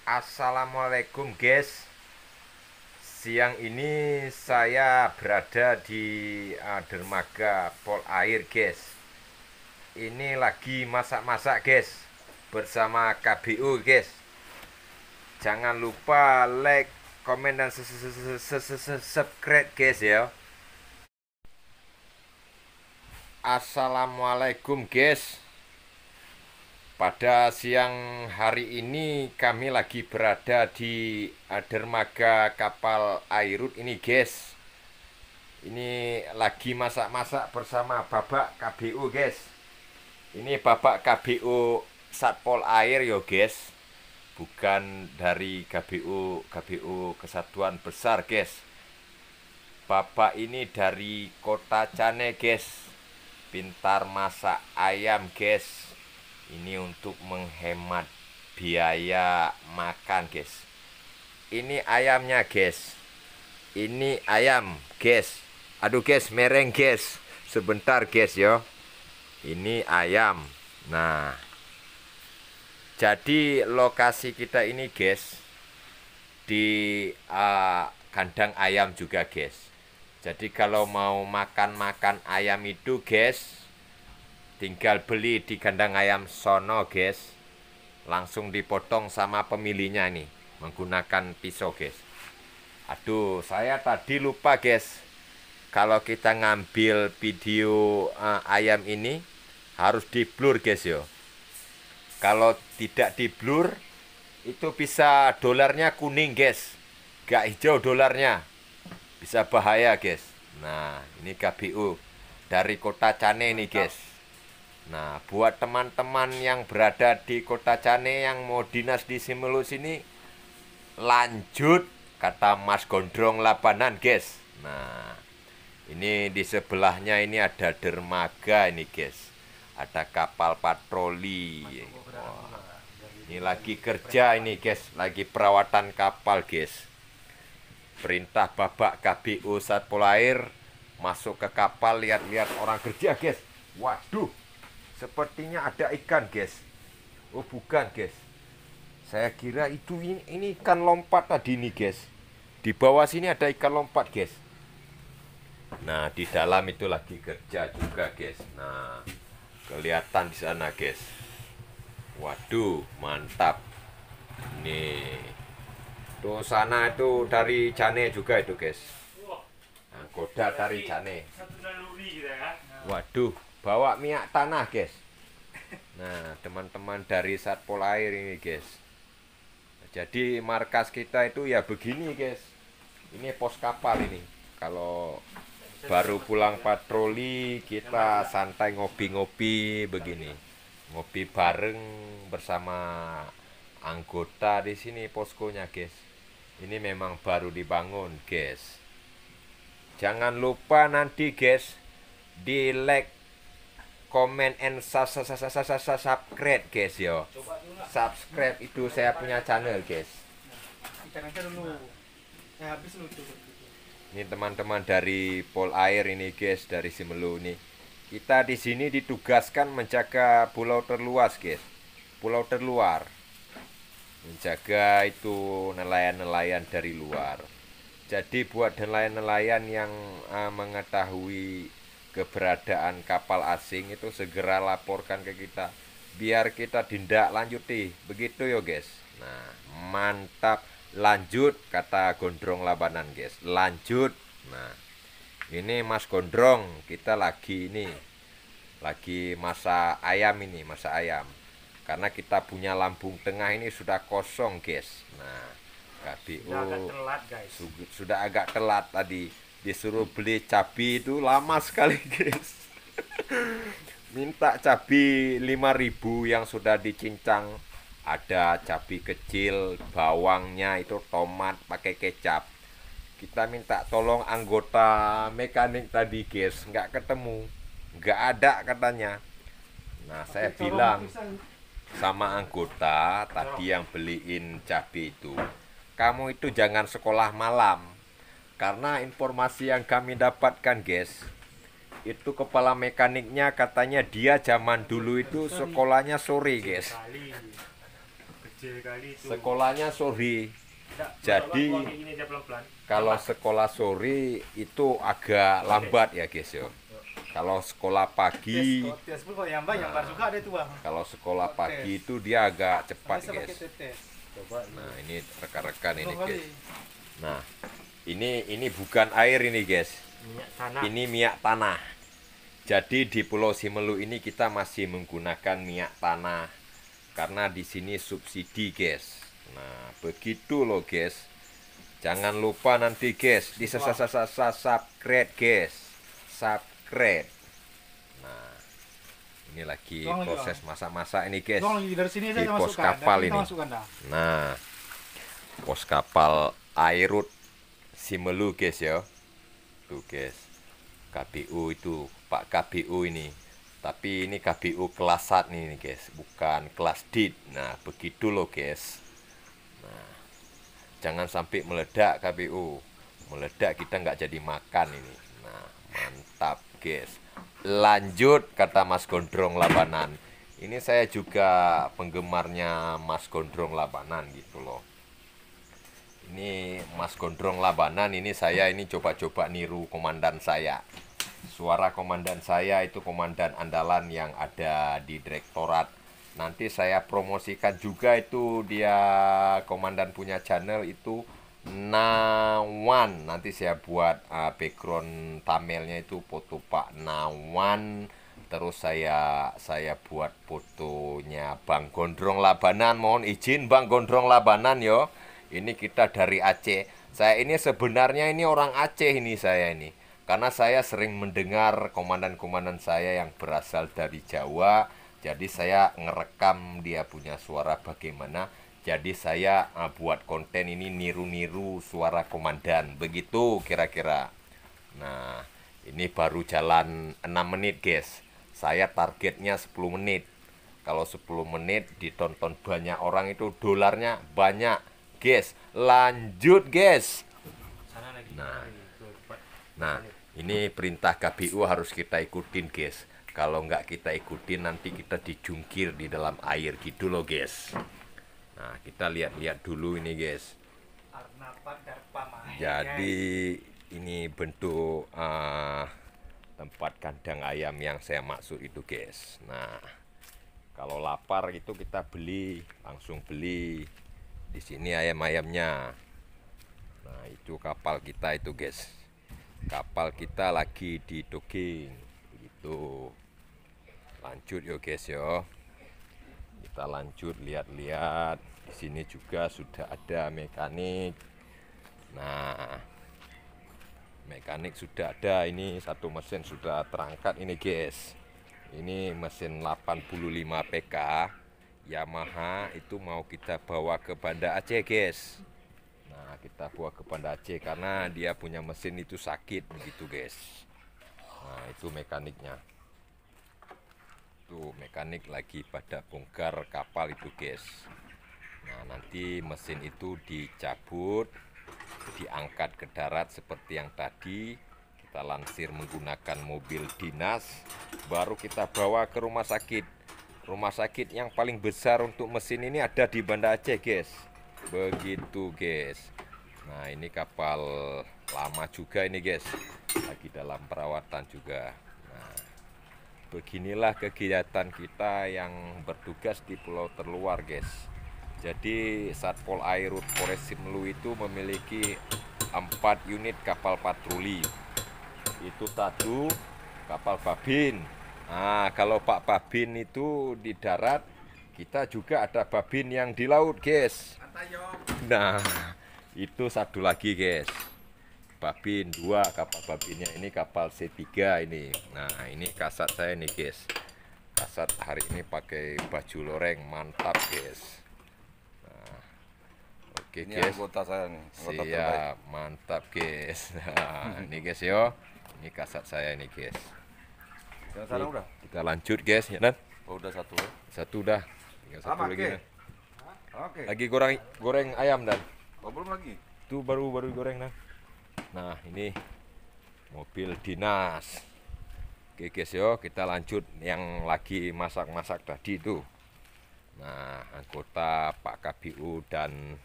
Assalamualaikum guys. Siang ini saya berada di dermaga Pol Air guys. Ini lagi masak-masak guys bersama KBU guys. Jangan lupa like, komen dan subscribe guys ya. Assalamualaikum guys. Pada siang hari ini kami lagi berada di dermaga kapal Airut ini guys. Ini lagi masak-masak bersama Bapak KBU guys. Ini Bapak KBU Satpol Air yo guys. Bukan dari KBU Kesatuan Besar guys. Bapak ini dari Kota Cane guys. Pintar masak ayam guys. Ini untuk menghemat biaya makan guys. Ini ayamnya guys. Ini ayam guys. Aduh guys, mereng guys. Sebentar guys yo. Ini ayam. Nah, jadi lokasi kita ini guys di kandang ayam juga guys. Jadi kalau mau makan ayam itu guys, tinggal beli di kandang ayam sono guys. Langsung dipotong sama pemiliknya nih menggunakan pisau guys. Aduh, saya tadi lupa guys. Kalau kita ngambil video ayam ini harus di blur guys yo. Kalau tidak di blur itu bisa dolarnya kuning guys. Gak hijau dolarnya. Bisa bahaya guys. Nah, ini KBU dari Kota Cane nih guys. Nah, buat teman-teman yang berada di Kota Cane yang mau dinas di Simelu sini, lanjut kata Mas Gondrong Labanan guys. Nah, ini di sebelahnya ini ada dermaga ini guys. Ada kapal patroli. Wah, ini lagi kerja ini guys, lagi perawatan kapal guys. Perintah Bapak KBU Satpol Air masuk ke kapal, lihat-lihat orang kerja guys. Waduh, sepertinya ada ikan guys. Oh bukan guys, saya kira itu ini ikan lompat tadi nih guys. Di bawah sini ada ikan lompat guys. Nah, di dalam itu lagi kerja juga guys. Nah, kelihatan di sana guys. Waduh, mantap. Nih, tuh sana itu dari Cane juga itu guys. Anggota dari Cane. Waduh, bawa minyak tanah guys. Nah, teman-teman dari Satpol Air ini guys. Jadi markas kita itu ya begini guys. Ini pos kapal ini. Kalau baru pulang patroli kita santai ngopi-ngopi begini. Ngopi bareng bersama anggota di sini poskonya guys. Ini memang baru dibangun guys. Jangan lupa nanti guys di like, comment and subscribe guys yo. Subscribe itu saya punya channel guys. Ini teman-teman dari Pol Air ini guys, dari Simelu nih. Kita di sini ditugaskan menjaga pulau terluas guys. Pulau terluar. Menjaga itu nelayan-nelayan dari luar. Jadi buat nelayan-nelayan yang mengetahui keberadaan kapal asing itu segera laporkan ke kita biar kita tindak lanjuti begitu yo guys. Nah, mantap, lanjut kata Gondrong Labanan guys, lanjut. Nah, ini Mas Gondrong, kita lagi masak ayam ini, masak ayam karena kita punya lambung tengah ini sudah kosong guys. Nah, KBU sudah agak telat tadi. Disuruh beli cabai itu lama sekali guys. Minta cabai 5.000 yang sudah dicincang. Ada cabai kecil, bawangnya itu tomat pakai kecap. Kita minta tolong anggota mekanik tadi guys, nggak ketemu, nggak ada katanya. Nah, saya bilang sama anggota tadi yang beliin cabai itu, kamu itu jangan sekolah malam. Karena informasi yang kami dapatkan guys, itu kepala mekaniknya katanya dia zaman dulu itu sekolahnya sore guys. kecil kali itu. Sekolahnya sore. Nggak, Jadi bawa kayak gini aja pelan-pelan. kalau sekolah sore itu agak lambat ya guys ya. Kalau sekolah pagi, Tes pun kalau yang banyak juga ada itu bang. kalau sekolah pagi itu dia agak cepat Bisa pakai guys. tetes. Coba Nah ini rekan-rekan ini Dua kali. guys. Nah ini bukan air ini guys. minyak tanah. Ini minyak tanah. Jadi di Pulau Simelu ini kita masih menggunakan minyak tanah karena di sini subsidi guys. Nah begitu loh guys. Jangan lupa nanti guys di subscribe guys. Subscribe. Nah ini lagi Tuang lagi, proses masak-masak ini guys. Tuang lagi dari sini Di saja pos masukkan. kapal Dari ini. kita masukkan dah. Nah, pos kapal Airut Simelu guys ya. Tuh guys. KBU itu, Pak KBU ini. Tapi ini KBU kelas 1 nih guys, bukan kelas DIT. Nah, begitu loh guys. Nah, jangan sampai meledak KBU. Meledak kita nggak jadi makan ini. Nah, mantap guys. Lanjut kata Mas Gondrong Labanan. Ini saya juga penggemarnya Mas Gondrong Labanan gitu loh. Ini Mas Gondrong Labanan ini saya ini coba-coba niru komandan saya. Suara komandan saya itu komandan andalan yang ada di direktorat. Nanti saya promosikan juga itu dia komandan punya channel itu Nawan. Nanti saya buat background thumbnailnya itu foto Pak Nawan. Terus saya buat fotonya Bang Gondrong Labanan. Mohon izin Bang Gondrong Labanan yo. Ini kita dari Aceh. Saya ini sebenarnya ini orang Aceh ini saya ini. Karena saya sering mendengar komandan-komandan saya yang berasal dari Jawa. Jadi saya ngerekam dia punya suara bagaimana. Jadi saya buat konten ini niru-niru suara komandan. Begitu kira-kira. Nah, ini baru jalan 6 menit guys. Saya targetnya 10 menit. Kalau 10 menit ditonton banyak orang itu dolarnya banyak guys. Lanjut guys. Sana lagi. Nah. Tuh, cepat. Nah, ini perintah KBU harus kita ikutin guys. Kalau nggak kita ikutin nanti kita dijungkir di dalam air gitu loh guys. Nah, kita lihat-lihat dulu ini guys. Arnapan Darpa Mahaya. Jadi ini bentuk tempat kandang ayam yang saya maksud itu guys. Nah, kalau lapar itu kita beli, langsung beli. Di sini ayam-ayamnya. Nah, itu kapal kita itu guys. Kapal kita lagi di docking gitu. Lanjut yo guys yo. Kita lanjut lihat-lihat. Di sini juga sudah ada mekanik. Nah, mekanik sudah ada. Ini satu mesin sudah terangkat ini guys. Ini mesin 85 PK Yamaha itu mau kita bawa ke Banda Aceh guys. Nah, kita bawa ke Banda Aceh karena dia punya mesin itu sakit begitu guys. Nah, itu mekaniknya. Tuh mekanik lagi pada bongkar kapal itu guys. Nah, nanti mesin itu dicabut, diangkat ke darat seperti yang tadi. Kita lansir menggunakan mobil dinas, baru kita bawa ke rumah sakit. Rumah sakit yang paling besar untuk mesin ini ada di Banda Aceh guys. Begitu guys. Nah, ini kapal lama juga ini guys. Lagi dalam perawatan juga. Nah, beginilah kegiatan kita yang bertugas di pulau terluar guys. Jadi Satpol Airut Polres Simelu itu memiliki 4 unit kapal patroli. Itu satu kapal Babin. Nah, kalau Pak Babin itu di darat, kita juga ada Babin yang di laut guys. Nah, itu satu lagi guys. Babin 2 kapal Babinnya ini kapal C3 ini. Nah, ini kasat saya nih guys. Kasat hari ini pakai baju loreng, mantap guys. Nah, oke Ini guys. anggota saya nih, anggota terbaik. Siap, mantap guys. Nah, ini guys yo. Ini kasat saya ini guys. Yang sana udah? Kita lanjut guys ya Dan. Oh, udah satu ya. Satu dah. Tinggal satu Sama, lagi. Ke? Dan. Oke. Lagi goreng ayam Dan. Oh, belum lagi. Itu baru goreng Dan. Nah, ini mobil dinas. Oke guys yo, kita lanjut yang lagi masak-masak tadi itu. Nah, anggota Pak KBU dan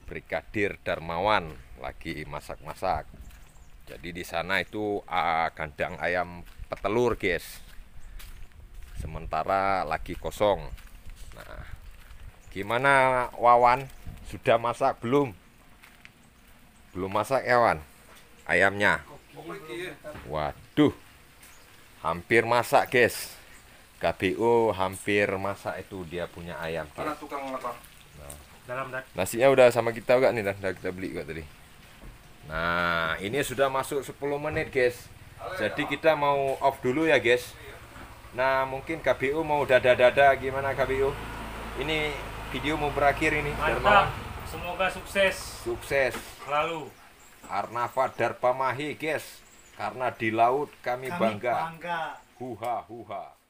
Brigadir Darmawan lagi masak-masak. Jadi di sana itu kandang ayam petelur, guys. Sementara lagi kosong. Nah, gimana Wawan? Sudah masak belum? Belum masak ya, Wan? Ayamnya. Waduh. Hampir masak, guys. KBU hampir masak itu dia punya ayam. Mana tukang apa? Dalam dan Nasinya udah sama kita enggak nih, udah kita beli juga tadi. Nah, ini sudah masuk 10 menit, guys. Jadi kita mau off dulu ya, guys. Nah, mungkin KBU mau dada-dada gimana KBU? Ini video mau berakhir ini. mantap. Semoga sukses Sukses. selalu. Arnava Darpamahi, guys. Karena di laut kami Kami bangga. bangga. Huha huha.